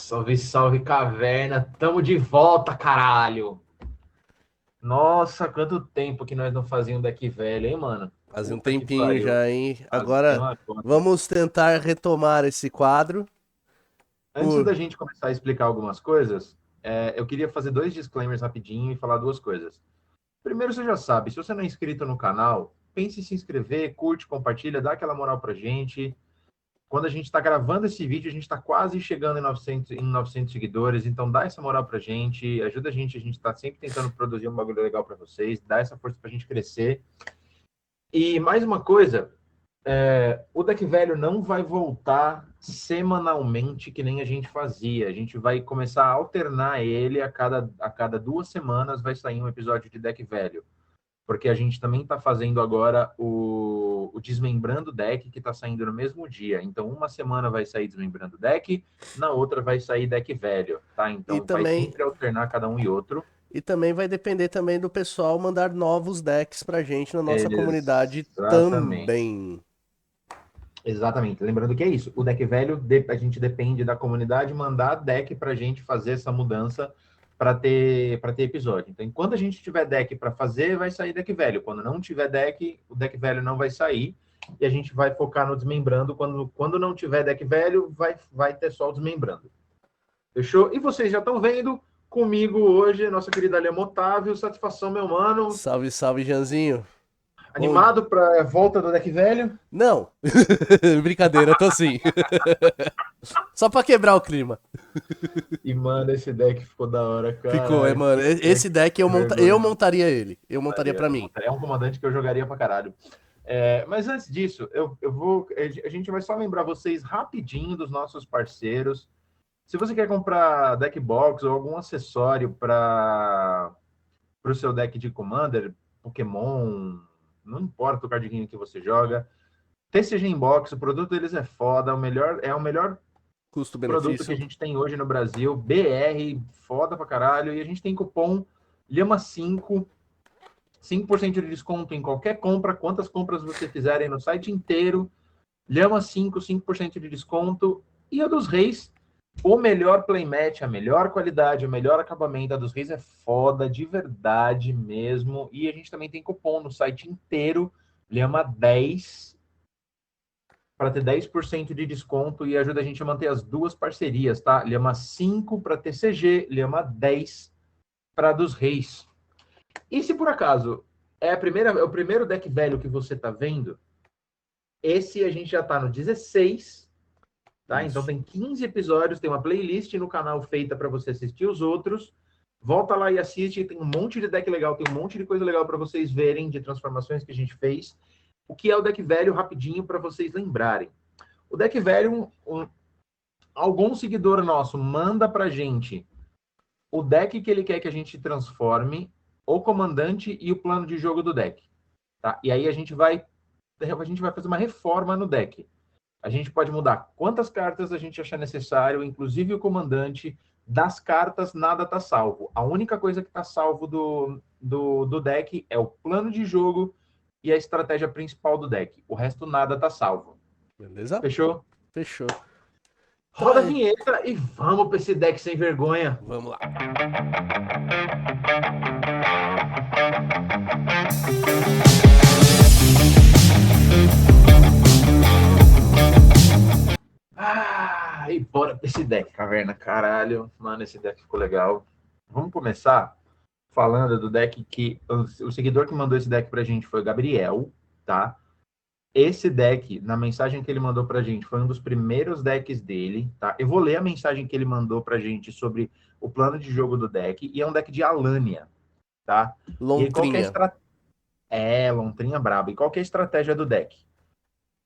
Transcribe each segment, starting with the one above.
Salve, salve, caverna. Tamo de volta, caralho. Nossa, quanto tempo que nós não fazíamos um deck velho, hein, mano? Fazia um Puta que tempinho pariu. já, hein? Fazia Agora uma cota. vamos tentar retomar esse quadro. Antes da Por... gente começar a explicar algumas coisas, eu queria fazer dois disclaimers rapidinho e falar duas coisas. Primeiro, você já sabe, se você não é inscrito no canal, pense em se inscrever, curte, compartilha, dá aquela moral pra gente. Quando a gente está gravando esse vídeo, a gente está quase chegando em 900 seguidores, então dá essa moral pra gente, ajuda a gente está sempre tentando produzir um bagulho legal para vocês, dá essa força pra gente crescer. E mais uma coisa, o Deck Velho não vai voltar semanalmente que nem a gente fazia, a gente vai começar a alternar ele a cada 2 semanas vai sair um episódio de Deck Velho. Porque a gente também está fazendo agora o Desmembrando Deck, que está saindo no mesmo dia. Então, uma semana vai sair Desmembrando Deck, na outra vai sair Deck Velho, tá? E Então, vai também, sempre alternar cada um e outro. e também vai depender também do pessoal mandar novos decks pra gente na nossa comunidade Exatamente. também. Exatamente. Lembrando que é isso. O Deck Velho, a gente depende da comunidade mandar deck para a gente fazer essa mudança para ter episódio. Então, enquanto a gente tiver deck para fazer, vai sair Deck Velho. Quando não tiver deck, o Deck Velho não vai sair. E a gente vai focar no Desmembrando. Quando não tiver Deck Velho, vai ter só o Desmembrando. Fechou? E vocês já estão vendo comigo hoje, nossa querida Lema Otávio. Satisfação, meu mano. Salve, salve, Janzinho. Bom... Animado para a volta do Deck Velho? Não! Brincadeira, tô sim. Só pra quebrar o clima. E, mano, esse deck ficou da hora, Ficou, caralho. mano. Que Esse deck deck eu vergonha. montaria ele. Eu montaria pra mim. É um comandante que eu jogaria pra caralho. Mas antes disso, eu vou. A gente vai só lembrar vocês rapidinho dos nossos parceiros. Se você quer comprar deck box ou algum acessório para o seu deck de Commander, Pokémon, não importa o card game que você joga, TCG Inbox, o produto deles é foda, é o melhor produto que a Custo-benefício. gente tem hoje no Brasil, BR, foda pra caralho, e a gente tem cupom Lhama5, 5% de desconto em qualquer compra, quantas compras você fizerem no site inteiro, Lhama5, 5% de desconto, e a dos Reis, o melhor playmatch, a melhor qualidade, o melhor acabamento, a dos Reis é foda, de verdade mesmo, e a gente também tem cupom no site inteiro, Lhama10, para ter 10% de desconto e ajuda a gente a manter as duas parcerias, tá? Lhama 5 para TCG, Lhama 10 para dos Reis. E se por acaso é o primeiro deck velho que você tá vendo, esse a gente já tá no 16, tá? Então Isso. tem 15 episódios, tem uma playlist no canal feita para você assistir os outros. Volta lá e assiste, tem um monte de deck legal, tem um monte de coisa legal para vocês verem de transformações que a gente fez. O que é o deck velho, rapidinho, para vocês lembrarem. O deck velho, algum seguidor nosso manda pra gente o deck que ele quer que a gente transforme, o comandante e o plano de jogo do deck. Tá? E aí a gente vai fazer uma reforma no deck. A gente pode mudar quantas cartas a gente achar necessário, inclusive o comandante. Das cartas, nada está salvo. A única coisa que está salvo do deck é o plano de jogo e a estratégia principal do deck. O resto, nada está salvo. Beleza? Fechou? Fechou. Roda a Ai, vinheta e vamos para esse deck sem vergonha. vamos lá. E bora pra esse deck, caverna. Caralho, mano, esse deck ficou legal. Vamos começar falando do deck que. O seguidor que mandou esse deck pra gente foi o Gabriel, tá? Esse deck, na mensagem que ele mandou pra gente, foi um dos primeiros decks dele, tá? Eu vou ler a mensagem que ele mandou pra gente sobre o plano de jogo do deck, e é um deck de Alânia, tá? E aí, qual que é a Lontrinha. estratégia? Lontrinha braba. E qual que é a estratégia do deck?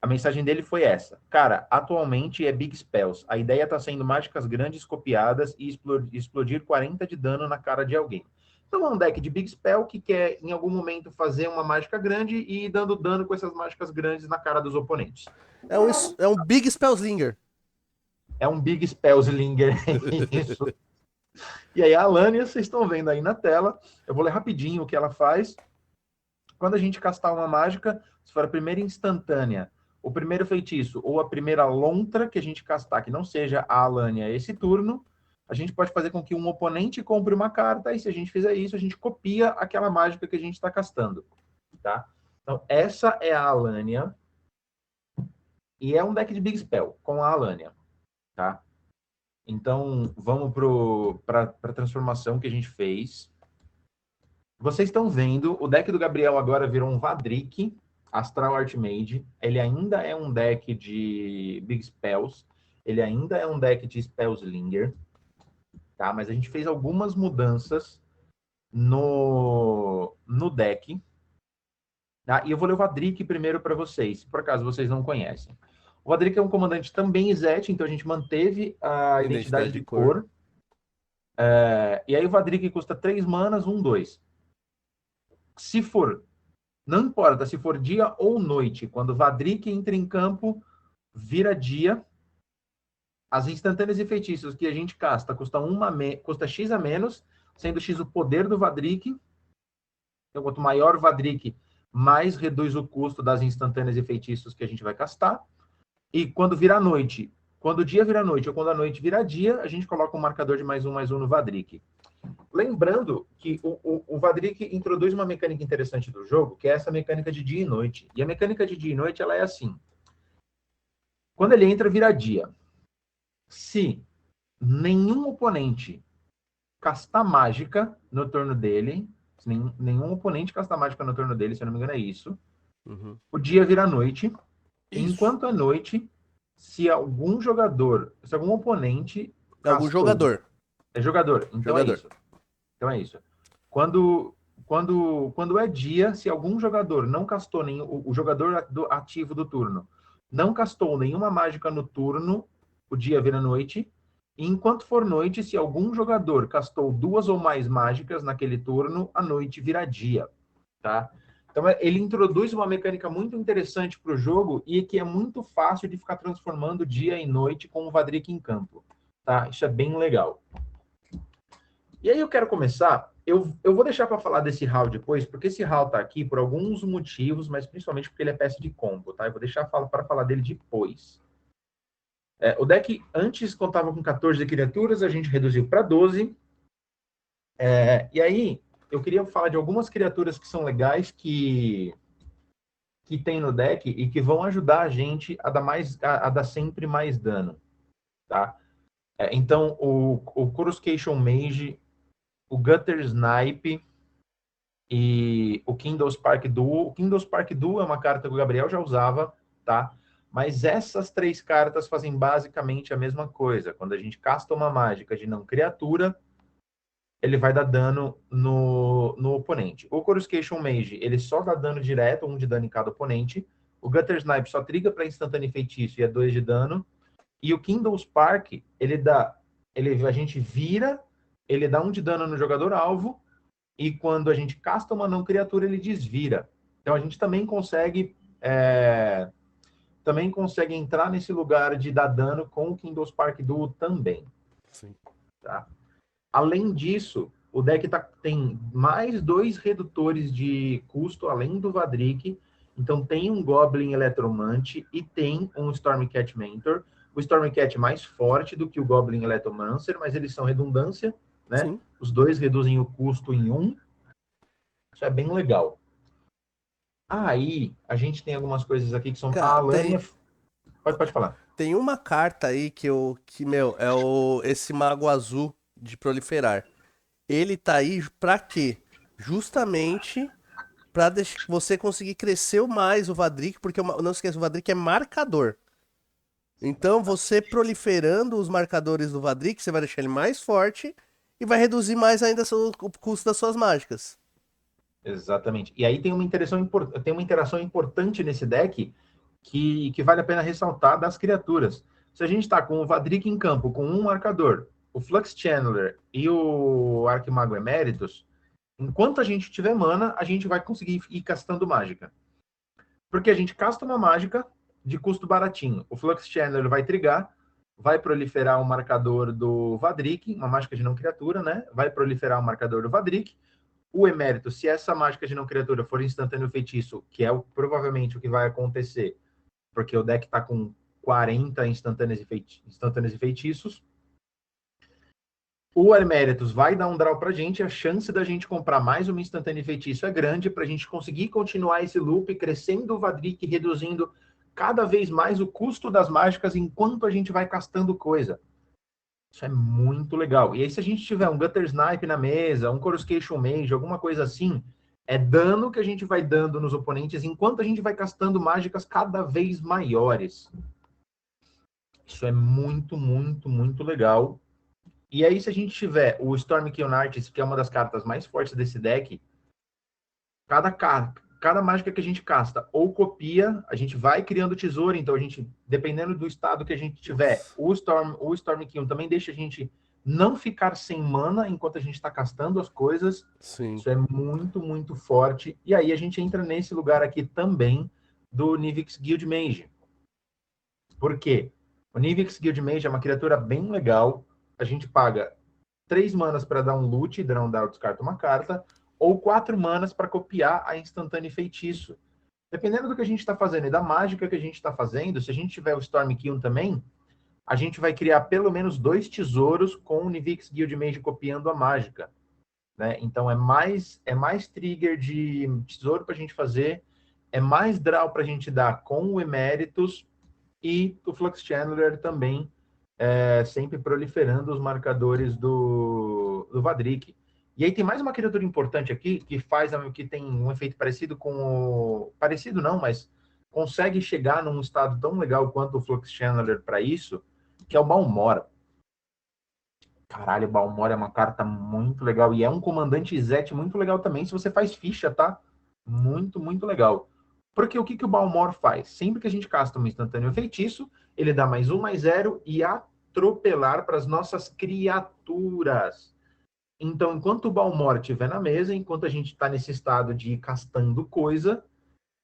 A mensagem dele foi essa. Cara, atualmente é Big Spells. A ideia tá sendo mágicas grandes copiadas e explodir 40 de dano na cara de alguém. Então é um deck de Big Spell que quer, em algum momento, fazer uma mágica grande e ir dando dano com essas mágicas grandes na cara dos oponentes. É um Big Spellslinger. É um Big Spellslinger. Isso. E aí a Alania, vocês estão vendo aí na tela. Eu vou ler rapidinho o que ela faz. Quando a gente castar uma mágica, se for a primeira instantânea, o primeiro feitiço ou a primeira lontra que a gente castar, que não seja a Alânia esse turno, a gente pode fazer com que um oponente compre uma carta, e se a gente fizer isso, a gente copia aquela mágica que a gente está castando, tá? Então, essa é a Alânia, e é um deck de Big Spell, com a Alânia, tá? Então, vamos para a transformação que a gente fez. Vocês estão vendo, o deck do Gabriel agora virou um Vadrik, Astral Archmage. Ele ainda é um deck de Big Spells, ele ainda é um deck de Spellslinger, tá? Mas a gente fez algumas mudanças no deck. Tá? E eu vou ler o Vadrik primeiro para vocês, por acaso vocês não conhecem. O Vadrik é um comandante também Izete, então a gente manteve a identidade de cor. E aí o Vadrik custa 3 manas, 1/2. Se for, não importa se for dia ou noite, quando o Vadrik entra em campo, vira dia. As instantâneas e feitiços que a gente casta custa X a menos, sendo X o poder do Vadrik. Então, quanto maior o Vadrik, mais reduz o custo das instantâneas e feitiços que a gente vai castar. E quando vira noite, quando o dia vira noite ou quando a noite vira dia, a gente coloca um marcador de +1/+1 no Vadrik. Lembrando que o Vadrik introduz uma mecânica interessante do jogo, que é essa mecânica de dia e noite. E a mecânica de dia e noite, ela é assim. Quando ele entra, vira dia. Se nenhum oponente castar mágica no turno dele, se nenhum oponente castar mágica no turno dele, se eu não me engano é isso, o dia vira noite. Enquanto é noite, se algum oponente É algum jogador. É jogador, então Jogador. é isso. Então é isso. Quando é dia, se algum jogador não castou o jogador ativo do turno não castou nenhuma mágica no turno, o dia vira noite. E enquanto for noite, se algum jogador castou 2 ou mais mágicas naquele turno, a noite vira dia, tá? Então ele introduz uma mecânica muito interessante para o jogo e que é muito fácil de ficar transformando dia e noite com o Vadrik em campo, tá? Isso é bem legal. E aí eu quero começar, eu vou deixar para falar desse HAL depois, porque esse HAL tá aqui por alguns motivos, mas principalmente porque ele é peça de combo, tá? Eu vou deixar para falar dele depois. O deck antes contava com 14 criaturas, a gente reduziu para 12. E aí eu queria falar de algumas criaturas que são legais que tem no deck e que vão ajudar a gente a dar sempre mais dano, tá? Então o Coruscation Mage, o Gutter Snipe e o Kindle Spark Duo. O Kindle Spark Duo é uma carta que o Gabriel já usava, tá? Mas essas 3 cartas fazem basicamente a mesma coisa. Quando a gente casta uma mágica de não criatura, ele vai dar dano no oponente. O Coruscation Mage, ele só dá dano direto, 1 de dano em cada oponente. O Gutter Snipe só triga para instantâneo e feitiço e é 2 de dano. E o Kindle Spark, a gente vira, ele dá 1 de dano no jogador alvo, e quando a gente casta uma não criatura, ele desvira. Então a gente também consegue entrar nesse lugar de dar dano com o Kindle Spark Duo também. Sim. Tá? Além disso, o deck tem mais 2 redutores de custo, além do Vadrik. Então tem um Goblin Eletromante e tem um Stormcat Mentor. O Stormcat é mais forte do que o Goblin Electromancer, mas eles são redundância, né? Sim. Os 2 reduzem o custo em 1. Isso é bem legal. Aí, a gente tem algumas coisas aqui que são... Cara, a Alânia... Pode falar. Tem uma carta aí é esse Mago Azul de proliferar. Ele tá aí pra quê? Justamente pra você conseguir crescer mais o Vadrik, porque não esqueça, o Vadrik é marcador. Então, você proliferando os marcadores do Vadrik, você vai deixar ele mais forte e vai reduzir mais ainda o custo das suas mágicas. Exatamente. E aí tem uma interação importante nesse deck que vale a pena ressaltar das criaturas. Se a gente está com o Vadrik em campo, com um marcador, o Flux Channeler e o Arquimago Emeritus, enquanto a gente tiver mana, a gente vai conseguir ir castando mágica. Porque a gente casta uma mágica de custo baratinho. O Flux Channeler vai trigar, vai proliferar o marcador do Vadrik, uma mágica de não criatura, né? Vai proliferar o marcador do Vadrik. O Emérito, se essa mágica de não criatura for instantâneo feitiço, que é provavelmente o que vai acontecer, porque o deck está com 40 instantâneas e feitiços. O Emeritus vai dar um draw pra gente, a chance da gente comprar mais uma instantânea e feitiço é grande pra gente conseguir continuar esse loop, crescendo o Vadrik, reduzindo cada vez mais o custo das mágicas enquanto a gente vai castando coisa. Isso é muito legal. E aí, se a gente tiver um Gutter Snipe na mesa, um Coruscation Mage, alguma coisa assim, é dano que a gente vai dando nos oponentes enquanto a gente vai castando mágicas cada vez maiores. Isso é muito, muito, muito legal. E aí, se a gente tiver o Stormking Artist, que é uma das cartas mais fortes desse deck, cada mágica que a gente casta ou copia, a gente vai criando tesouro, então a gente, dependendo do estado que a gente tiver, o Stormking também deixa a gente não ficar sem mana enquanto a gente está castando as coisas. Sim. Isso é muito, muito forte. E aí a gente entra nesse lugar aqui também do Nivix Guildmage. Por quê? O Nivix Guildmage é uma criatura bem legal. A gente paga 3 manas para dar um loot, draw down, descarta uma carta, ou 4 manas para copiar a instantânea e feitiço. Dependendo do que a gente está fazendo e da mágica que a gente está fazendo, se a gente tiver o Stormking também, a gente vai criar pelo menos 2 tesouros com o Nivix Guildmage copiando a mágica. Né? Então é mais trigger de tesouro para a gente fazer, é mais draw para a gente dar com o Emeritus, e o Flux Channeler também sempre proliferando os marcadores do Vadrik. E aí tem mais uma criatura importante aqui que tem um efeito parecido com o... Parecido não, mas consegue chegar num estado tão legal quanto o Flux Channeler para isso, que é o Balmora. Caralho, o Balmora é uma carta muito legal. E é um comandante Zet muito legal também, se você faz ficha, tá? Muito, muito legal. Porque o que o Balmor faz? Sempre que a gente casta um instantâneo feitiço, ele dá +1/+0 e atropelar para as nossas criaturas. Então, enquanto o Balmor estiver na mesa, enquanto a gente está nesse estado de ir castando coisa,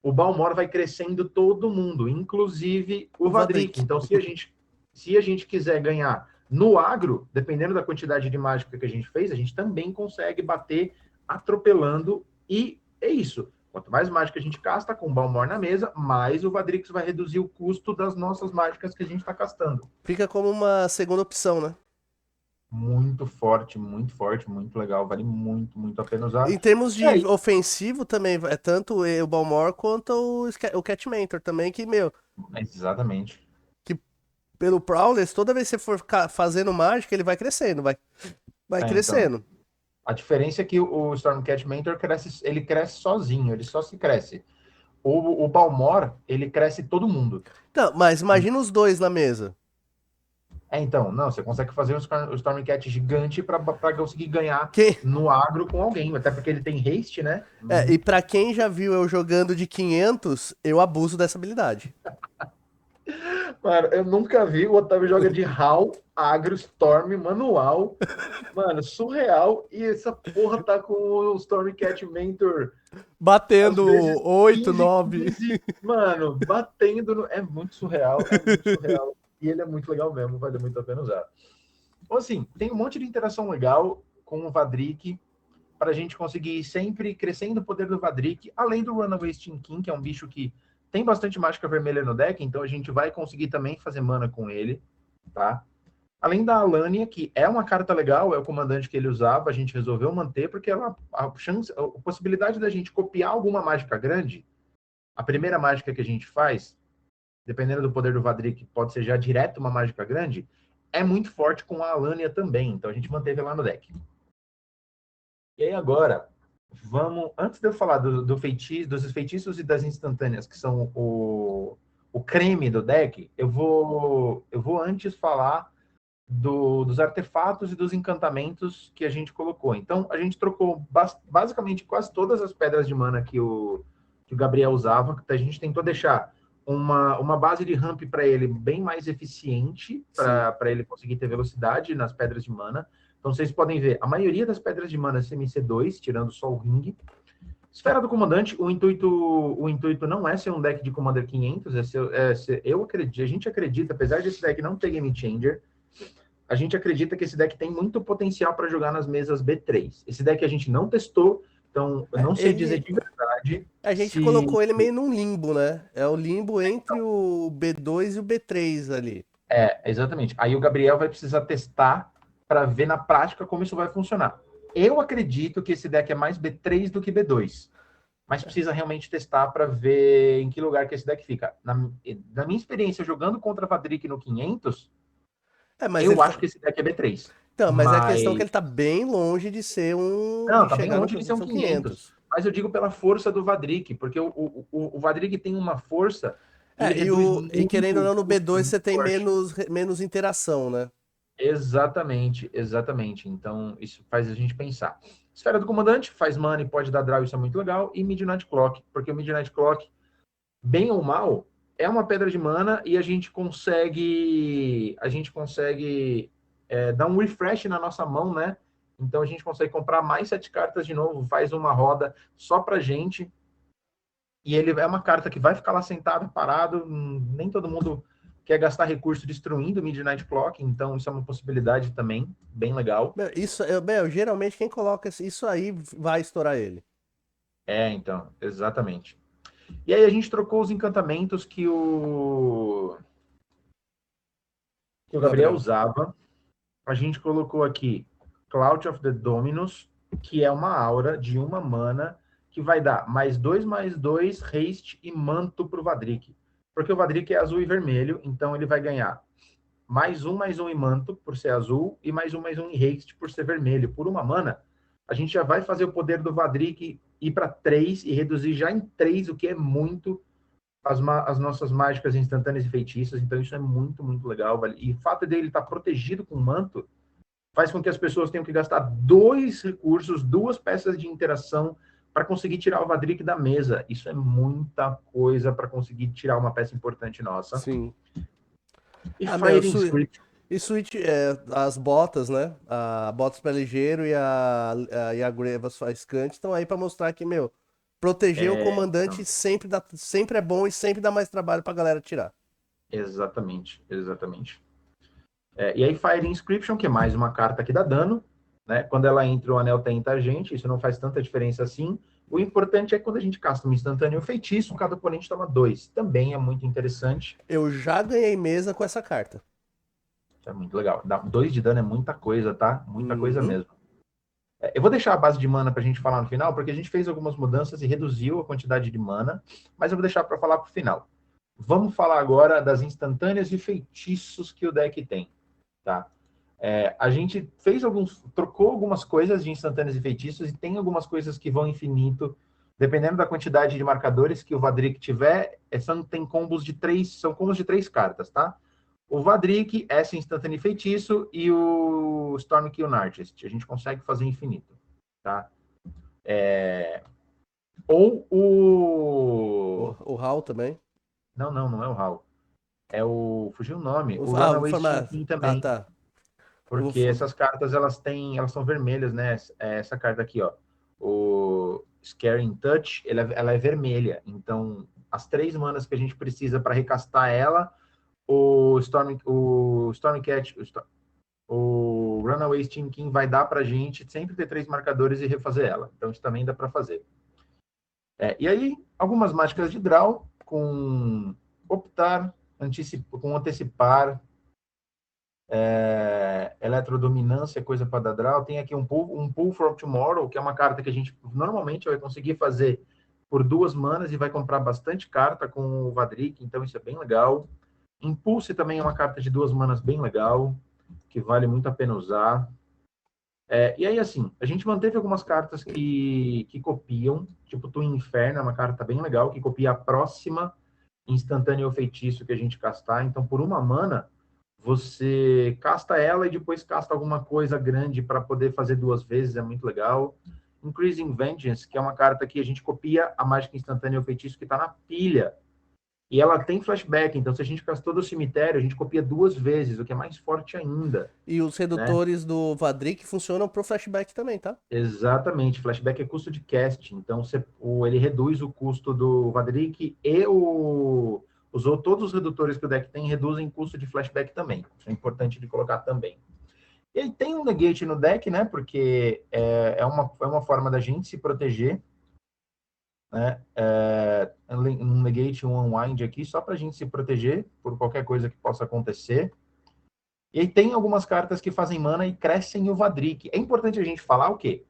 o Balmor vai crescendo todo mundo, inclusive o Vadrik. Então, se a gente quiser ganhar no agro, dependendo da quantidade de mágica que a gente fez, a gente também consegue bater atropelando, e é isso. Quanto mais mágica a gente casta com o Balmor na mesa, mais o Vadrix vai reduzir o custo das nossas mágicas que a gente está castando. Fica como uma segunda opção, né? Muito forte, muito legal. Vale muito, muito a pena usar. Em termos de ofensivo também, é tanto o Balmor quanto o Cat Mentor também, que, meu... Exatamente. Que pelo Prowlers, toda vez que você for fazendo mágica, ele vai crescendo, vai crescendo. Então, a diferença é que o Stormcat Mentor ele cresce sozinho, ele só se cresce. O Balmor, ele cresce todo mundo. Então, mas imagina os dois na mesa. Então, não, você consegue fazer um Stormcat gigante para conseguir ganhar Que... no agro com alguém, até porque ele tem haste, né? E pra quem já viu eu jogando de 500, eu abuso dessa habilidade. Mano, eu nunca vi o Otávio joga de HAL, agro, Storm, manual. Mano, surreal. E essa porra tá com o Stormcat Mentor batendo 8, 9. 15, mano, batendo no... É muito surreal, é muito surreal. E ele é muito legal mesmo, vale muito a pena usar. Então, assim, tem um monte de interação legal com o Vadrik para a gente conseguir ir sempre crescendo o poder do Vadrik, além do Runaway Steam King, que é um bicho que tem bastante mágica vermelha no deck, então a gente vai conseguir também fazer mana com ele, tá? Além da Alania, que é uma carta legal, é o comandante que ele usava, a gente resolveu manter, porque a possibilidade da gente copiar alguma mágica grande, a primeira mágica que a gente faz, dependendo do poder do Vadrik, pode ser já direto uma mágica grande, é muito forte com a Alania também, então a gente manteve lá no deck. E aí agora, antes de eu falar dos feitiços e das instantâneas, que são o creme do deck, eu vou antes falar dos artefatos e dos encantamentos que a gente colocou. Então, a gente trocou basicamente quase todas as pedras de mana que o Gabriel usava. A gente tentou deixar uma base de ramp para ele bem mais eficiente, para ele conseguir ter velocidade nas pedras de mana. Então, vocês podem ver, a maioria das pedras de mana é CMC2, tirando só o ringue. Esfera do Comandante, o intuito não é ser um deck de Commander 500, a gente acredita, apesar desse deck não ter Game Changer, a gente acredita que esse deck tem muito potencial para jogar nas mesas B3. Esse deck a gente não testou, Então, eu não sei dizer Ele, de verdade a gente se... colocou ele meio num limbo, né? É o limbo entre o B2 e o B3 ali. Exatamente. Aí o Gabriel vai precisar testar para ver na prática como isso vai funcionar. Eu acredito que esse deck é mais B3 do que B2, mas precisa realmente testar para ver em que lugar que esse deck fica. Na minha experiência jogando contra Vadrik no 500, É, mas ele eu tá. acho que esse deck é B3. Então, mas é a questão que Mas ele tá bem longe de ser um. não, De tá bem chegar no longe de ser um são 500. 500. Mas eu digo pela força do Vadrik, porque o Vadrik tem uma força e ele É, reduz e querendo muito ou o não, no custo B2 muito você tem forte. menos interação, né? Exatamente, exatamente. Então, isso faz a gente pensar. Esfera do Comandante, faz mana e pode dar draw, isso é muito legal. E Midnight Clock, porque o Midnight Clock, bem ou mal, é uma pedra de mana e a gente consegue dar um refresh na nossa mão, né? Então a gente consegue comprar mais 7 cartas de novo, faz uma roda só pra gente. E ele é uma carta que vai ficar lá sentado, parado. Nem todo mundo quer gastar recurso destruindo o Midnight Clock, então isso é uma possibilidade também, bem legal. Geralmente quem coloca isso aí vai estourar ele. Então, exatamente. E aí a gente trocou os encantamentos que o Gabriel Gabriel. usava. A gente colocou aqui Cloud of the Dominus, que é uma aura de uma mana que vai dar mais dois, haste e manto para o Vadrik. Porque o Vadrik é azul e vermelho, então ele vai ganhar mais um em manto por ser azul e mais um em haste por ser vermelho. Por uma mana, a gente já vai fazer o poder do Vadrik ir para 3 e reduzir já em 3, o que é muito as nossas mágicas instantâneas e feitiças. Então isso é muito, muito legal. E o fato dele estar protegido com manto faz com que as pessoas tenham que gastar 2 recursos, 2 peças de interação para conseguir tirar o Vadrik da mesa. Isso é muita coisa para conseguir tirar uma peça importante nossa. Sim. E Ah, meu, Firing Script. e Switch, as botas, né? A botas para ligeiro e a Grevas Faiscante estão aí para mostrar que, meu, proteger o comandante sempre é bom e sempre dá mais trabalho pra galera tirar. Exatamente, exatamente. E aí Fire Inscription, que é mais uma carta que dá dano, né? Quando ela entra, o anel tenta a gente, isso não faz tanta diferença assim. O importante é quando a gente casta um instantâneo feitiço, cada oponente toma 2. Também é muito interessante. Eu já ganhei mesa com essa carta. Isso é muito legal. 2 de dano é muita coisa, tá? Muita coisa Uhum. mesmo. Eu vou deixar a base de mana para a gente falar no final, porque a gente fez algumas mudanças e reduziu a quantidade de mana, mas eu vou deixar para falar para o final. Vamos falar agora das instantâneas e feitiços que o deck tem, tá? A gente trocou algumas coisas de instantâneas e feitiços e tem algumas coisas que vão infinito, dependendo da quantidade de marcadores que o Vadrik tiver. Tem combos de 3, são combos de 3 cartas, tá? O Vadrik, essa instantânea e feitiço e o Stormkill Artist. A gente consegue fazer infinito, tá? Ou o... O Hal também. Não é o HAL. Fugiu o nome. O Vou Runaway falar. Steam Ah, também. tá. Eu Porque essas cartas, elas são vermelhas, né? Essa carta aqui, ó. O Scaring Touch, ela é vermelha. Então, as 3 manas que a gente precisa para recastar ela, o Stormcat, o Runaway Steam King vai dar pra gente sempre ter 3 marcadores e refazer ela. Então, isso também dá para fazer. E aí, algumas mágicas de draw, com optar, com antecipar, eletrodominância, coisa para dar draw. Tem aqui um pull from tomorrow, que é uma carta que a gente normalmente vai conseguir fazer por 2 manas e vai comprar bastante carta com o Vadrik, então isso é bem legal. Impulse também é uma carta de 2 manas bem legal, que vale muito a pena usar. E aí, assim, a gente manteve algumas cartas que copiam, tipo Twin Inferno, é uma carta bem legal, que copia a próxima instantâneo ou feitiço que a gente castar. Então, por 1 mana, você casta ela e depois casta alguma coisa grande para poder fazer 2 vezes, é muito legal. Increasing Vengeance, que é uma carta que a gente copia a mágica instantânea ou feitiço que está na pilha. E ela tem flashback, então se a gente castou do cemitério, a gente copia 2 vezes, o que é mais forte ainda, E os né? redutores do Vadrik funcionam pro flashback também, tá? Exatamente, flashback é custo de cast, então ele reduz o custo do Vadrik e todos os redutores que o deck tem reduzem custo de flashback também. Isso é importante de colocar também. E aí tem um negate no deck, né? Porque é uma forma da gente se proteger, né? Um negate, um unwind aqui, só pra gente se proteger por qualquer coisa que possa acontecer. E aí tem algumas cartas que fazem mana e crescem o Vadrik. É importante a gente falar o quê?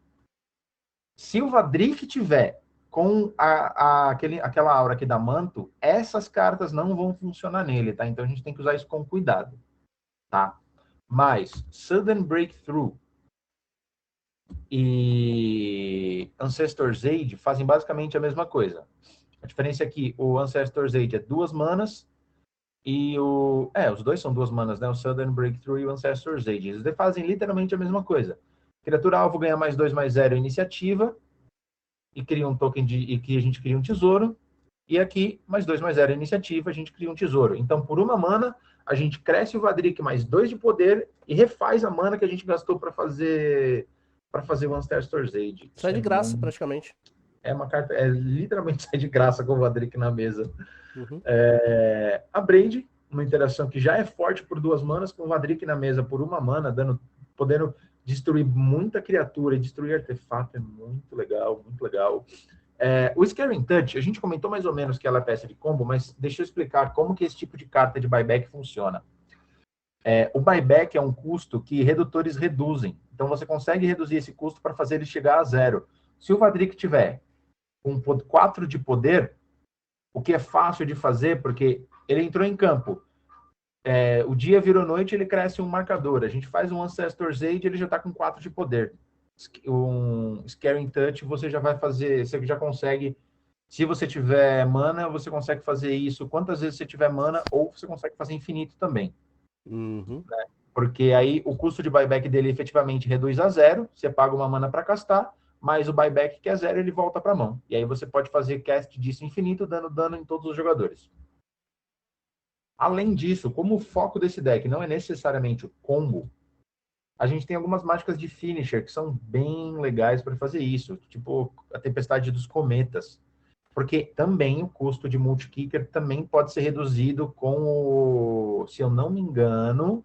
Se o Vadrik tiver com aquela aura aqui da manto, essas cartas não vão funcionar nele, tá? Então a gente tem que usar isso com cuidado, tá? Mas Sudden Breakthrough e Ancestor's Aid fazem basicamente a mesma coisa. A diferença é que o Ancestor's Aid é 2 manas e os dois são 2 manas, né? O Sudden Breakthrough e o Ancestor's Aid. Eles fazem literalmente a mesma coisa. Criatura alvo ganha +2/+0 iniciativa e cria um token e que a gente cria um tesouro. E aqui, +2/+0 iniciativa, a gente cria um tesouro. Então, por uma mana, a gente cresce o Vadrik +2 de poder e refaz a mana que a gente gastou para fazer o Ancestor's Aid. Sai de graça, praticamente. É uma carta, literalmente sai de graça com o Vadrik na mesa. Uhum. A Braid, uma interação que já é forte por 2 manas, com o Vadrik na mesa por uma mana, podendo destruir muita criatura e destruir artefato, é muito legal, muito legal. O Scaring Touch, a gente comentou mais ou menos que ela é peça de combo, mas deixa eu explicar como que esse tipo de carta de buyback funciona. O buyback é um custo que redutores reduzem. Então você consegue reduzir esse custo para fazer ele chegar a 0. Se o Vadrik tiver com 4 de poder, o que é fácil de fazer, porque ele entrou em campo. O dia virou noite, ele cresce um marcador. A gente faz um Ancestor's Aid, ele já está com 4 de poder. Um Scaring Touch, você já vai fazer, você já consegue, se você tiver mana, você consegue fazer isso quantas vezes você tiver mana, ou você consegue fazer infinito também. Uhum. Né? Porque aí o custo de buyback dele efetivamente reduz a 0, você paga uma mana para castar, mas o buyback que é 0, ele volta para a mão. E aí você pode fazer cast disso infinito, dando dano em todos os jogadores. Além disso, como o foco desse deck não é necessariamente o combo, a gente tem algumas mágicas de finisher que são bem legais para fazer isso, tipo a Tempestade dos Cometas. Porque também o custo de multi-kicker também pode ser reduzido com o... Se eu não me engano,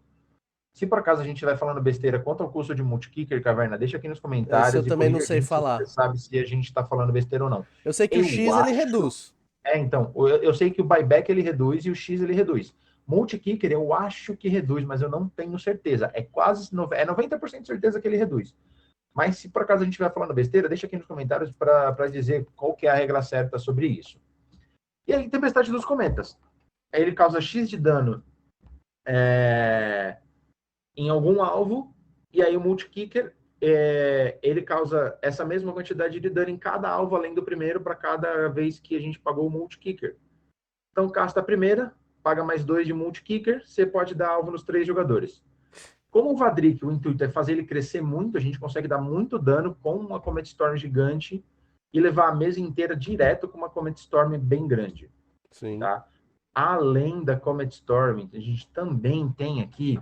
se por acaso a gente vai falando besteira quanto ao custo de multi-kicker, Caverna, deixa aqui nos Esse eu comentários e também não corrija a sei gente se você falar. sabe se a gente está falando besteira ou não. Eu sei que o Eu X ele acho... reduz. Então, eu sei que o buyback ele reduz e o X ele reduz. Multi-kicker eu acho que reduz, mas eu não tenho certeza. É quase 90% de certeza que ele reduz. Mas se por acaso a gente estiver falando besteira, deixa aqui nos comentários para dizer qual que é a regra certa sobre isso. E aí, Tempestade dos Cometas. Ele causa X de dano em algum alvo, e aí o Multi-Kicker ele causa essa mesma quantidade de dano em cada alvo, além do primeiro, para cada vez que a gente pagou o Multi-Kicker. Então, casta a primeira, paga +2 de Multi-Kicker, você pode dar alvo nos 3 jogadores. Como o Vadrik, o intuito é fazer ele crescer muito, a gente consegue dar muito dano com uma Comet Storm gigante e levar a mesa inteira direto com uma Comet Storm bem grande. Sim. Tá? Além da Comet Storm, a gente também tem aqui,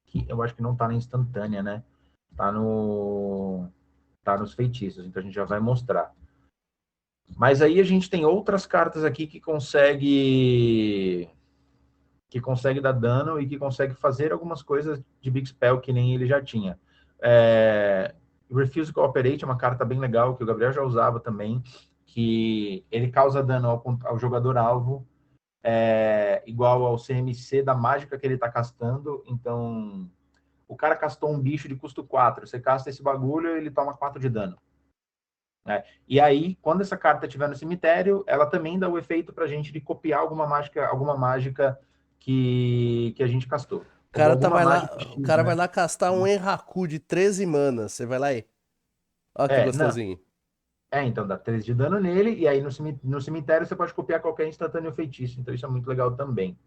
que eu acho que não está na instantânea, né? Tá nos feitiços, então a gente já vai mostrar. Mas aí a gente tem outras cartas aqui que consegue dar dano e que consegue fazer algumas coisas de Big Spell que nem ele já tinha. Refuse Cooperate é uma carta bem legal, que o Gabriel já usava também, que ele causa dano ao jogador alvo, igual ao CMC da mágica que ele está castando. Então, o cara castou um bicho de custo 4, você casta esse bagulho, ele toma 4 de dano. E aí, quando essa carta estiver no cemitério, ela também dá o efeito pra gente de copiar alguma mágica que a gente castou. O cara, Alguma mágica o X, cara vai né? lá castar um Enraku de 13 manas. Você vai lá e. Olha que Não. gostosinho. Então dá 13 de dano nele, e aí no cemitério você pode copiar qualquer instantâneo feitiço, então isso é muito legal também.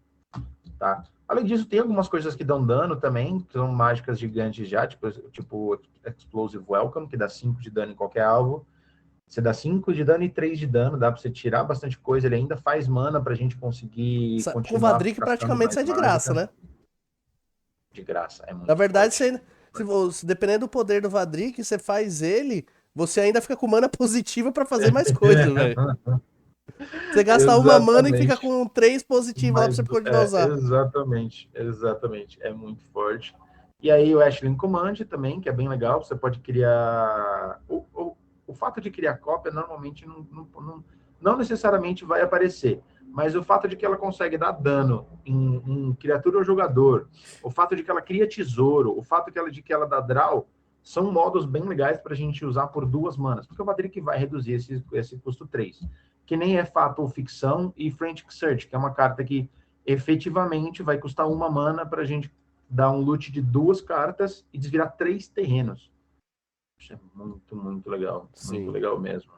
Tá? Além disso, tem algumas coisas que dão dano também, que são mágicas gigantes já, tipo Explosive Welcome, que dá 5 de dano em qualquer alvo. Você dá 5 de dano e 3 de dano, dá pra você tirar bastante coisa, ele ainda faz mana pra gente conseguir Com o continuar Vadrik gastando praticamente mais sai de graça, mágica. né? De graça, é Na muito verdade, forte. dependendo do poder do Vadrik, você faz ele, você ainda fica com mana positiva pra fazer mais coisas, velho. Você gasta uma mana e fica Exatamente. com 3 positivas lá pra Mas, você continuar a usar. exatamente. É muito forte. E aí o Ashley Command também, que é bem legal, você pode criar... O fato de criar cópia normalmente não necessariamente vai aparecer, mas o fato de que ela consegue dar dano em criatura ou jogador, o fato de que ela cria tesouro, o fato de que ela dá draw, são modos bem legais para a gente usar por 2 manas, porque o Vadrik vai reduzir esse custo 3, que nem é fato ou ficção, e Frantic Search, que é uma carta que efetivamente vai custar 1 mana para a gente dar um loot de 2 cartas e desvirar 3 terrenos. Isso é muito, muito legal. Muito Sim. legal mesmo.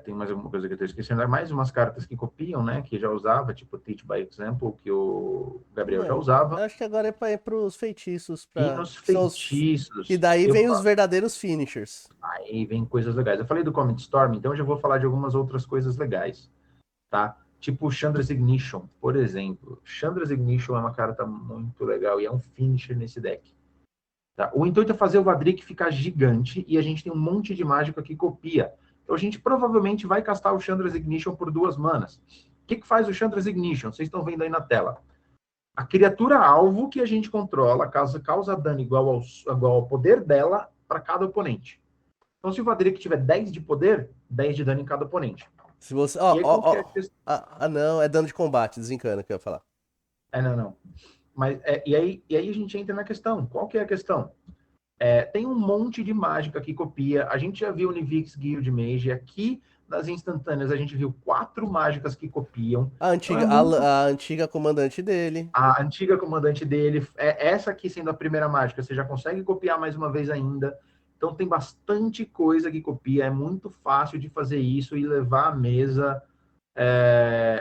Tem mais alguma coisa que eu estou esquecendo? Mais umas cartas que copiam, né? Que já usava, tipo Teach by Example, que o Gabriel já Não, usava. acho que agora é pra ir pros feitiços, E nos que são os... Que feitiços, daí vem os verdadeiros finishers. aí vem coisas legais. Eu falei do Comet Storm, então eu já vou falar de algumas outras coisas legais, tá? Tipo Chandra's Ignition, por exemplo. Chandra's Ignition é uma carta muito legal e é um finisher nesse deck. Tá? O intuito é fazer o Vadrik ficar gigante e a gente tem um monte de mágica que copia. Então a gente provavelmente vai castar o Chandra's Ignition por 2 manas. O que faz o Chandra's Ignition? Vocês estão vendo aí na tela. A criatura alvo que a gente controla causa dano igual ao poder dela para cada oponente. Então se o Vadrik tiver 10 de poder, 10 de dano em cada oponente. Se você. E Ó, aí ó, qual que é a ó. questão? Não, é dano de combate, desencana que eu ia falar. Não. Mas, e aí a gente entra na questão. Qual que é a questão? Tem um monte de mágica que copia. A gente já viu o Nivix Guild Mage. Aqui nas instantâneas a gente viu 4 mágicas que copiam. A Então é antiga, muito. a antiga comandante dele. A antiga comandante dele, essa aqui sendo a primeira mágica, você já consegue copiar mais uma vez ainda. Então tem bastante coisa que copia. É muito fácil de fazer isso e levar a mesa.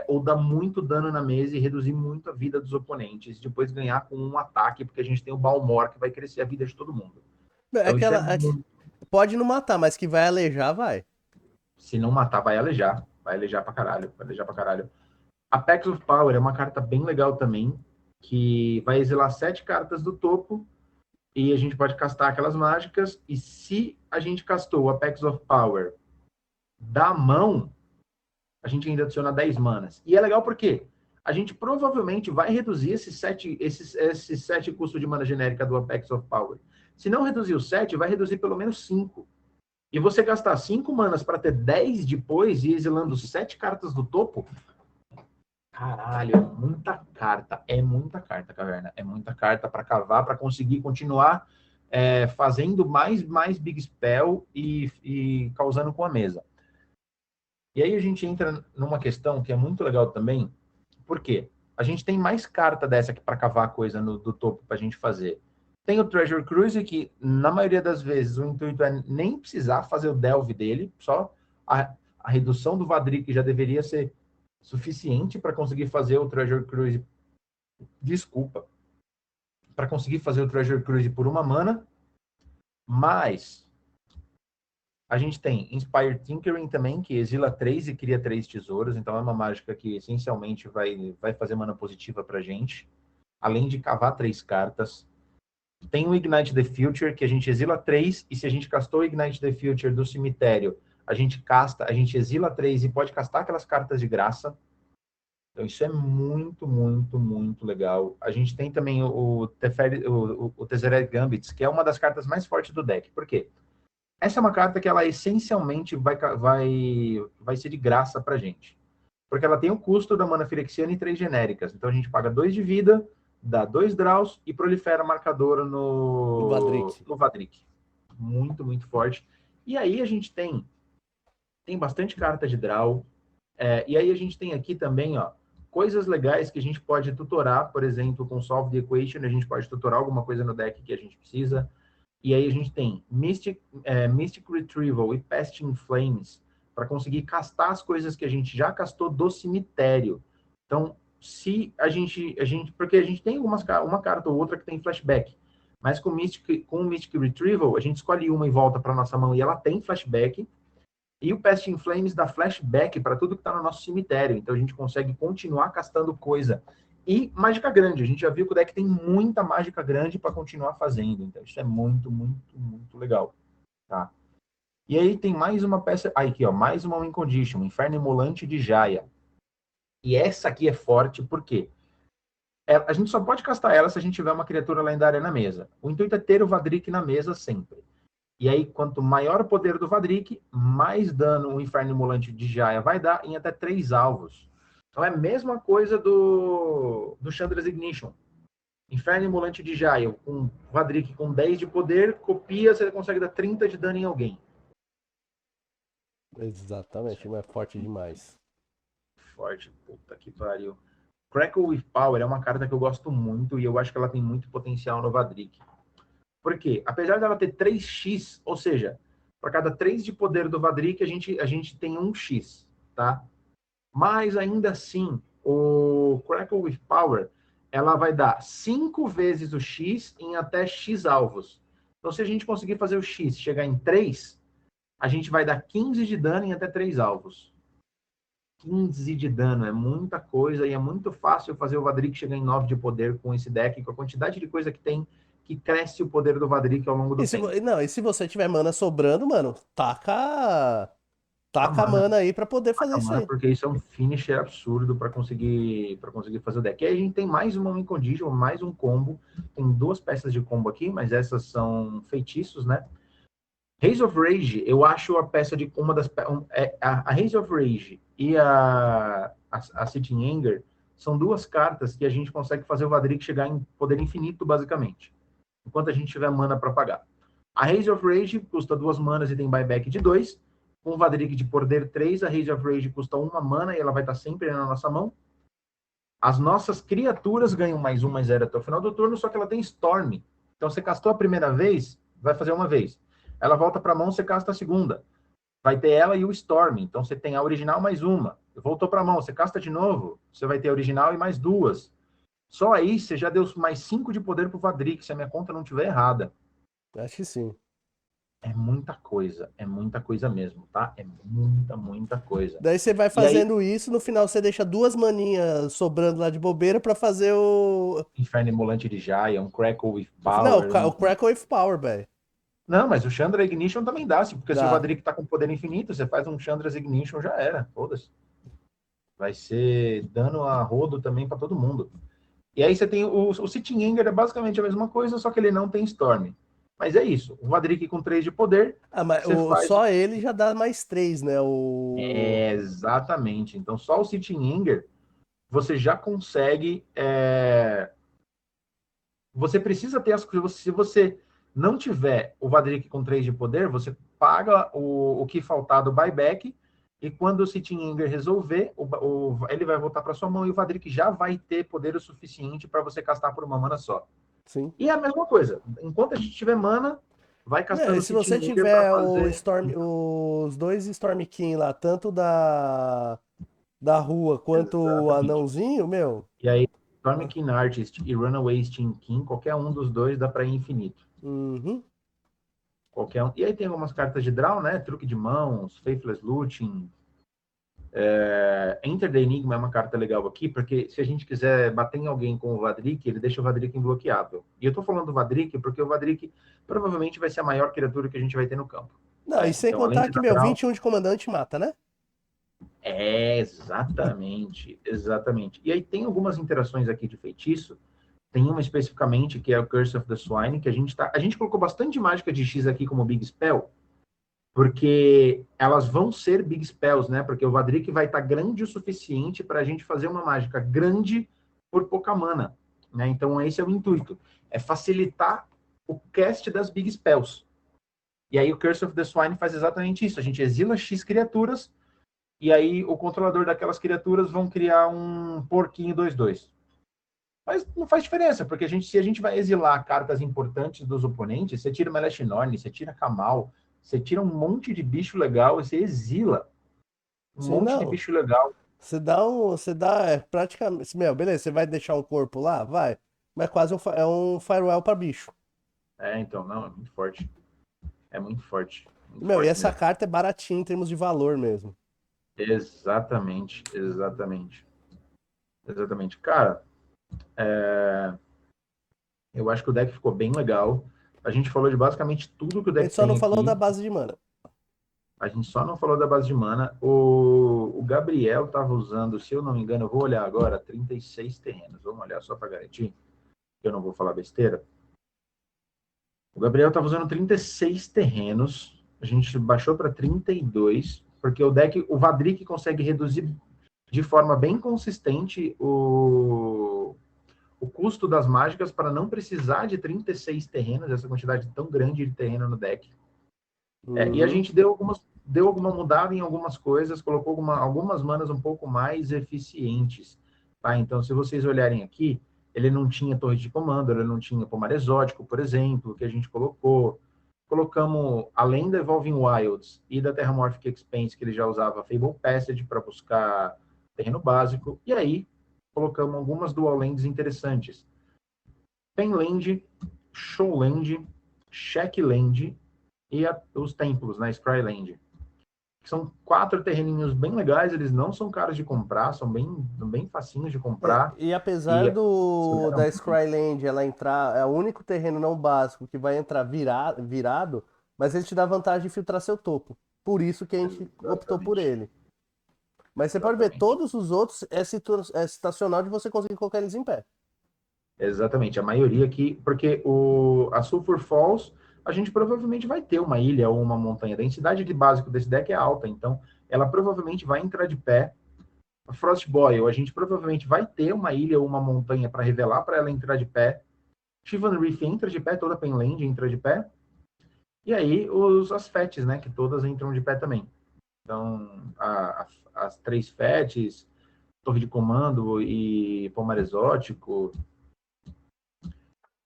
Ou dar muito dano na mesa e reduzir muito a vida dos oponentes. Depois ganhar com um ataque, porque a gente tem o Balmor que vai crescer a vida de todo mundo. É Então isso é aquela. muito. Pode não matar, mas que vai alejar, vai. Se não matar, vai alejar. Vai alejar pra caralho. Vai alejar pra caralho. Apex of Power é uma carta bem legal também, que vai exilar 7 cartas do topo e a gente pode castar aquelas mágicas. E se a gente castou o Apex of Power da mão, a gente ainda adiciona 10 manas. E é legal porque a gente provavelmente vai reduzir esses 7 custos de mana genérica do Apex of Power. Se não reduzir os 7, vai reduzir pelo menos 5. E você gastar 5 manas para ter 10 depois e exilando 7 cartas do topo, caralho, é muita carta, Caverna. É muita carta para cavar, para conseguir continuar fazendo mais Big Spell e causando com a mesa. E aí a gente entra numa questão que é muito legal também, porque a gente tem mais carta dessa aqui para cavar coisa do topo para a gente fazer. Tem o Treasure Cruise, que na maioria das vezes o intuito é nem precisar fazer o delve dele, só a redução do Vadrik já deveria ser suficiente para conseguir fazer o Treasure Cruise. Desculpa. Para conseguir fazer o Treasure Cruise por 1 mana, mas a gente tem Inspire Tinkering também, que exila 3 e cria 3 tesouros, então é uma mágica que essencialmente vai fazer mana positiva pra gente, além de cavar 3 cartas. Tem o Ignite the Future, que a gente exila 3, e se a gente castou o Ignite the Future do cemitério, a gente exila 3 e pode castar aquelas cartas de graça. Então isso é muito, muito, muito legal. A gente tem também o Tezzeret Gambits, que é uma das cartas mais fortes do deck. Por quê? Essa é uma carta que ela essencialmente vai ser de graça pra gente. Porque ela tem o custo da mana Phyrexiana e 3 genéricas. Então a gente paga 2 de vida, dá 2 draws e prolifera marcador O Vadrik. no Vadrik. Muito, muito forte. E aí a gente tem bastante carta de draw. E aí a gente tem aqui também, ó, coisas legais que a gente pode tutorar, por exemplo, com Solve the Equation, a gente pode tutorar alguma coisa no deck que a gente precisa. E aí a gente tem Mystic Retrieval e Pest in Flames para conseguir castar as coisas que a gente já castou do cemitério. Então, se porque a gente tem uma carta ou outra que tem flashback, mas com o Mystic Retrieval, a gente escolhe uma e volta para nossa mão e ela tem flashback. E o Pest in Flames dá flashback para tudo que está no nosso cemitério. Então a gente consegue continuar castando coisa. E mágica grande. A gente já viu que o deck tem muita mágica grande para continuar fazendo. Então isso é muito, muito, muito legal. Tá? E aí tem mais uma peça. Aqui, ó, mais uma Win Condition. Inferno Emulante de Jaya. E essa aqui é forte, por quê? A gente só pode castar ela se a gente tiver uma criatura lendária na mesa. O intuito é ter o Vadrik na mesa sempre. E aí, quanto maior o poder do Vadrik, mais dano o Inferno Imolante de Jaya vai dar em até 3 alvos. Então é a mesma coisa do Chandra's Ignition. Inferno Imolante de Jaya, com Vadrik com 10 de poder, copia, você consegue dar 30 de dano em alguém. Exatamente, mas é forte demais. Forte, puta que pariu. Crackle with Power é uma carta que eu gosto muito e eu acho que ela tem muito potencial no Vadrik. Por quê? Apesar dela ter 3x, ou seja, para cada 3 de poder do Vadrik, a gente tem 1x, tá? Mas ainda assim, o Crackle with Power, ela vai dar 5 vezes o x em até x alvos. Então, se a gente conseguir fazer o x chegar em 3, a gente vai dar 15 de dano em até 3 alvos. 15 de dano, é muita coisa e é muito fácil fazer o Vadrik chegar em 9 de poder com esse deck, com a quantidade de coisa que tem, que cresce o poder do Vadrik ao longo do tempo. Não, e se você tiver mana sobrando, mano, taca. A Taca a mana, mana aí pra poder fazer a isso mana, aí. porque isso é um finisher absurdo para conseguir fazer o deck. E aí a gente tem mais uma Win Condition, mais um combo. Tem 2 peças de combo aqui, mas essas são feitiços, né? Haze of Rage, eu acho a peça de uma das a Haze of Rage e a Sitting Anger são 2 cartas que a gente consegue fazer o Vadrik chegar em poder infinito, basicamente, enquanto a gente tiver mana para pagar. A Haze of Rage custa 2 manas e tem buyback de 2. Com o Vadrik de poder 3, a Haze of Rage custa 1 mana e ela vai estar sempre na nossa mão. As nossas criaturas ganham mais 1, mais 0 até o final do turno, só que ela tem Storm. Então, você castou a primeira vez, vai fazer uma vez. Ela volta para a mão, você casta a segunda. Vai ter ela e o Storm. Então, você tem a original mais uma. Voltou para a mão, você casta de novo, você vai ter a original e mais 2. Só aí, você já deu mais 5 de poder pro Vadrik, se a minha conta não estiver errada. Acho que sim. É muita coisa mesmo, tá? É muita, muita coisa. Daí você vai E aí, fazendo isso, no final você deixa 2 maninhas sobrando lá de bobeira pra fazer o. Inferno Emulante de Jaya, um Crackle with Não, Power. o Crackle with Power, velho. Não, mas o Chandra Ignition também dá, porque se o Dá. Vadrik tá com poder infinito, você faz um Chandra's Ignition, já era. Foda-se. Vai ser dano a rodo também para todo mundo. E aí você tem o Sitting Anger, é basicamente a mesma coisa, só que ele não tem Storm. Mas é isso. O Vadrik com 3 de poder, Ah, mas você faz. só ele já dá mais 3, né? É, exatamente. Então, só o Sitting Anger, você já consegue. Você precisa ter as coisas. Se você não tiver o Vadrik com 3 de poder, você paga o que faltar do buyback. E quando o Sitting Anger resolver, ele vai voltar para sua mão e o Vadrik já vai ter poder o suficiente para você castar por uma mana só. Sim. E é a mesma coisa. Enquanto a gente tiver mana, vai Né, castando e o se você Sitting Anger para tiver fazer. os 2 Storm King lá, tanto da rua quanto o Exatamente. anãozinho, meu. E aí, Storm King Artist e Runaway Steam King, qualquer um dos dois dá para ir infinito. Uhum. Qualquer um. E aí tem algumas cartas de draw, né? Truque de mãos, Faithless Looting. Enter the Enigma é uma carta legal aqui, porque se a gente quiser bater em alguém com o Vadrik, ele deixa o Vadrik imbloqueável. E eu tô falando do Vadrik porque o Vadrik provavelmente vai ser a maior criatura que a gente vai ter no campo. Não, e sem Então, além contar de que, dar meu, draw, 21 de comandante mata, né? exatamente, exatamente. E aí tem algumas interações aqui de feitiço. Tem uma especificamente que é o Curse of the Swine, que a gente colocou bastante mágica de X aqui como Big Spell, porque elas vão ser Big Spells, né? Porque o Vadrik vai estar grande o suficiente para a gente fazer uma mágica grande por pouca mana, né? Então esse é o intuito, é facilitar o cast das Big Spells. E aí o Curse of the Swine faz exatamente isso. A gente exila X criaturas e aí o controlador daquelas criaturas vão criar um porquinho 2/2. Mas não faz diferença, porque se a gente vai exilar cartas importantes dos oponentes, você tira Melashnorn, você tira Kamal, você tira um monte de bicho legal e você exila um Sim, monte de não. bicho legal. Você dá, praticamente, meu, beleza, você vai deixar um corpo lá? Vai. Mas é quase é um firewall pra bicho. Então, não, é muito forte. É muito Meu, e forte essa mesmo. carta é baratinha em termos de valor mesmo. Exatamente, exatamente. Exatamente. Cara, eu acho que o deck ficou bem legal. A gente falou de basicamente tudo que o A gente deck só não tem falou da aqui. base de mana. A gente só não falou da base de mana. O Gabriel estava usando, se eu não me engano, eu vou olhar agora, 36 terrenos. Vamos olhar só para garantir, que eu não vou falar besteira. O Gabriel estava usando 36 terrenos. A gente baixou para 32, porque o deck, o Vadrik consegue reduzir de forma bem consistente o custo das mágicas para não precisar de 36 terrenos, essa quantidade tão grande de terreno no deck. E a gente deu alguma mudada em algumas coisas, colocou algumas manas um pouco mais eficientes. Tá? Então, se vocês olharem aqui, ele não tinha torre de comando, ele não tinha pomar exótico, por exemplo, que a gente colocou. Colocamos, além da Evolving Wilds e da Terramorphic Expanse, que ele já usava Fable Passage para buscar terreno básico, e aí colocamos algumas dual lands interessantes. Penland, Showland, Checkland e os templos, né, Scryland. São 4 terreninhos bem legais, eles não são caros de comprar, são bem facinhos de comprar. E apesar da Aceleram. Scryland ela entrar, é o único terreno não básico que vai entrar virado, mas ele te dá vantagem de filtrar seu topo. Por isso que a gente optou por Exatamente. ele. Mas você pode ver, Exatamente. todos os outros é situacional de você conseguir colocar eles em pé. Exatamente. A maioria aqui, porque a Sulphur Falls, a gente provavelmente vai ter uma ilha ou uma montanha. A densidade de básico desse deck é alta, então ela provavelmente vai entrar de pé. A Frostboil, a gente provavelmente vai ter uma ilha ou uma montanha para revelar para ela entrar de pé. Shivan Reef entra de pé, toda a Penland entra de pé. E aí as FETs, né, que todas entram de pé também. Então, as 3 FETs, Torre de Comando e Pomar Exótico,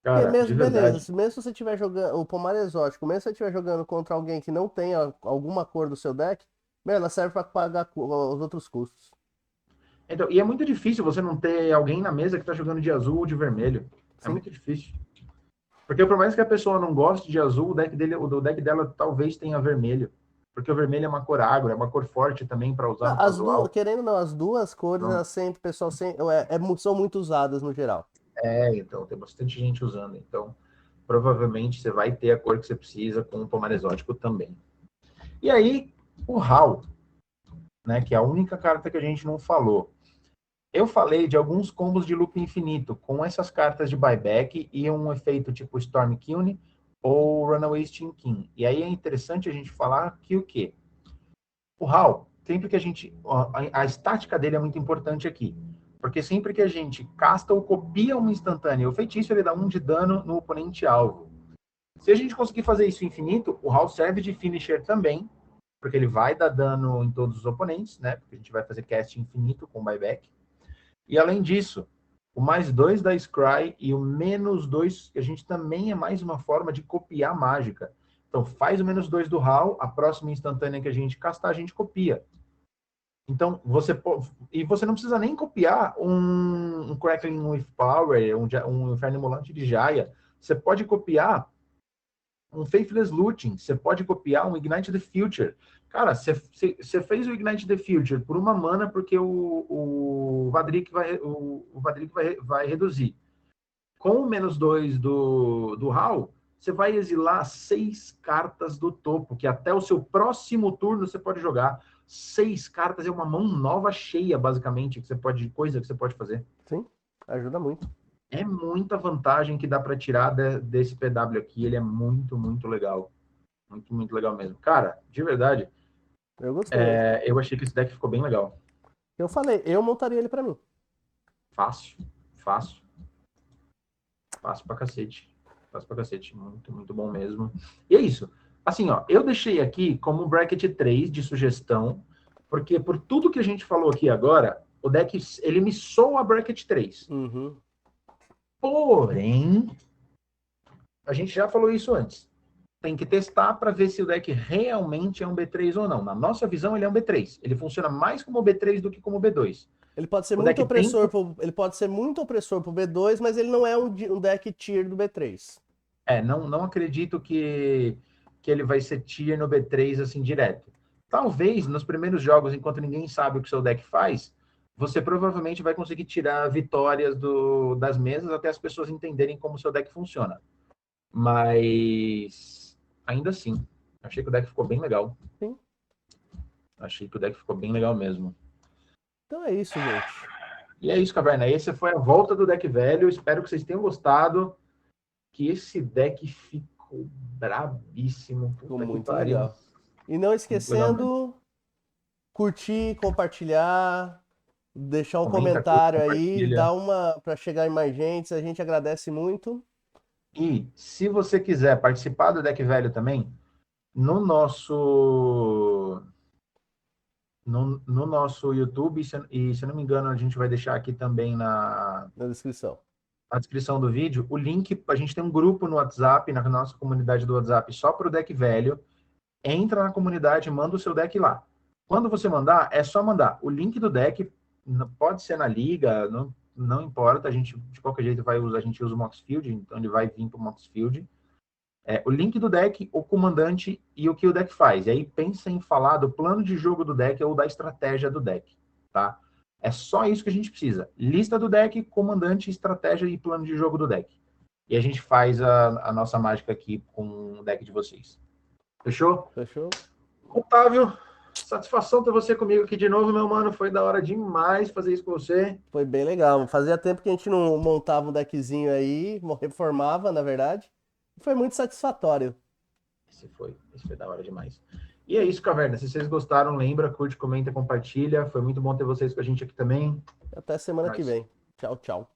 Porque cara, de mesmo, beleza, verdade, mesmo se você estiver jogando o Pomar Exótico, mesmo se você estiver jogando contra alguém que não tenha alguma cor do seu deck, meu, ela serve para pagar os outros custos. então, e é muito difícil você não ter alguém na mesa que está jogando de azul ou de vermelho. É Sim. muito difícil. Porque por mais que a pessoa não goste de azul, o deck dela talvez tenha vermelho. Porque o vermelho é uma cor agro, é uma cor forte também para usar no As duas, casual. querendo ou não, as duas cores, Então, elas sempre, o pessoal sempre, são muito usadas no geral. então, tem bastante gente usando. Então, provavelmente você vai ter a cor que você precisa com o pomar exótico também. E aí, o Hal, né, que é a única carta que a gente não falou. Eu falei de alguns combos de loop infinito, com essas cartas de buyback e um efeito tipo Storm Kiln ou Runaway Steam King. E aí é interessante a gente falar que o quê? O HAL, sempre que a estática dele é muito importante aqui. Porque sempre que a gente casta ou copia uma instantânea, o feitiço ele dá 1 de dano no oponente alvo. Se a gente conseguir fazer isso infinito, o HAL serve de finisher também, porque ele vai dar dano em todos os oponentes, né? Porque a gente vai fazer cast infinito com buyback. E além disso, o +2 da Scry e o -2, que a gente também é mais uma forma de copiar mágica. Então, faz o -2 do HAL, a próxima instantânea que a gente castar, a gente copia. Então, você não precisa nem copiar um Crackling with Power, um Inferno Emulante de Jaya. Você pode copiar um Faithless Looting, você pode copiar um Ignite the Future. Cara, você fez o Ignite the Future por uma mana porque o Vadrik vai reduzir. Com o -2 do HAL, você vai exilar 6 cartas do topo, que até o seu próximo turno você pode jogar. 6 cartas é uma mão nova cheia, basicamente, coisa que você pode fazer. Sim, ajuda muito. É muita vantagem que dá para tirar desse PW aqui. Ele é muito, muito legal. Muito, muito legal mesmo. Cara, de verdade, Eu gostei. eu achei que esse deck ficou bem legal. Eu falei, eu montaria ele pra mim. Fácil, fácil, fácil pra cacete. Fácil pra cacete. Muito, muito bom mesmo. E é isso. Assim, ó, eu deixei aqui como bracket 3 de sugestão, porque por tudo que a gente falou aqui agora, o deck, ele me soa bracket 3. Uhum. Porém, a gente já falou isso antes. Tem que testar para ver se o deck realmente é um B3 ou não. Na nossa visão, ele é um B3. Ele funciona mais como B3 do que como B2. Ele pode ser O muito deck tem. opressor ele pode ser muito opressor pro B2, mas ele não é um deck tier do B3. Não acredito que ele vai ser tier no B3 assim direto. Talvez nos primeiros jogos, enquanto ninguém sabe o que o seu deck faz, você provavelmente vai conseguir tirar vitórias das mesas até as pessoas entenderem como o seu deck funciona. Mas ainda assim, achei que o deck ficou bem legal. Sim. Achei que o deck ficou bem legal mesmo. Então é isso, gente. E é isso, Caverna. Essa foi a volta do deck velho. Espero que vocês tenham gostado. Que esse deck ficou brabíssimo. Ficou Puta que muito pariu. legal. E não Muito legal mesmo. esquecendo, curtir, compartilhar, deixar um Comenta, curte, comentário aí, compartilha. dá uma para chegar em mais gente, a gente agradece muito. E se você quiser participar do deck velho também, no nosso no nosso YouTube, se eu não me engano, a gente vai deixar aqui também Na descrição. na descrição do vídeo, o link, a gente tem um grupo no WhatsApp, na nossa comunidade do WhatsApp, só para o deck velho. Entra na comunidade, manda o seu deck lá. Quando você mandar, é só mandar o link do deck, pode ser na liga, não importa, a gente de qualquer jeito vai usar, a gente usa o Moxfield, então ele vai vir para o Moxfield. O link do deck, o comandante e o que o deck faz. E aí pensa em falar do plano de jogo do deck ou da estratégia do deck, tá? É só isso que a gente precisa. Lista do deck, comandante, estratégia e plano de jogo do deck. E a gente faz a nossa mágica aqui com o deck de vocês. Fechou? Fechou? Otávio, satisfação ter você comigo aqui de novo, meu mano. Foi da hora demais fazer isso com você. Foi bem legal. Fazia tempo que a gente não montava um deckzinho aí, reformava, na verdade. Foi muito satisfatório. Esse foi da hora demais. E é isso, Caverna. Se vocês gostaram, lembra, curte, comenta, compartilha. Foi muito bom ter vocês com a gente aqui também. Até semana que Nós. vem. Tchau, tchau.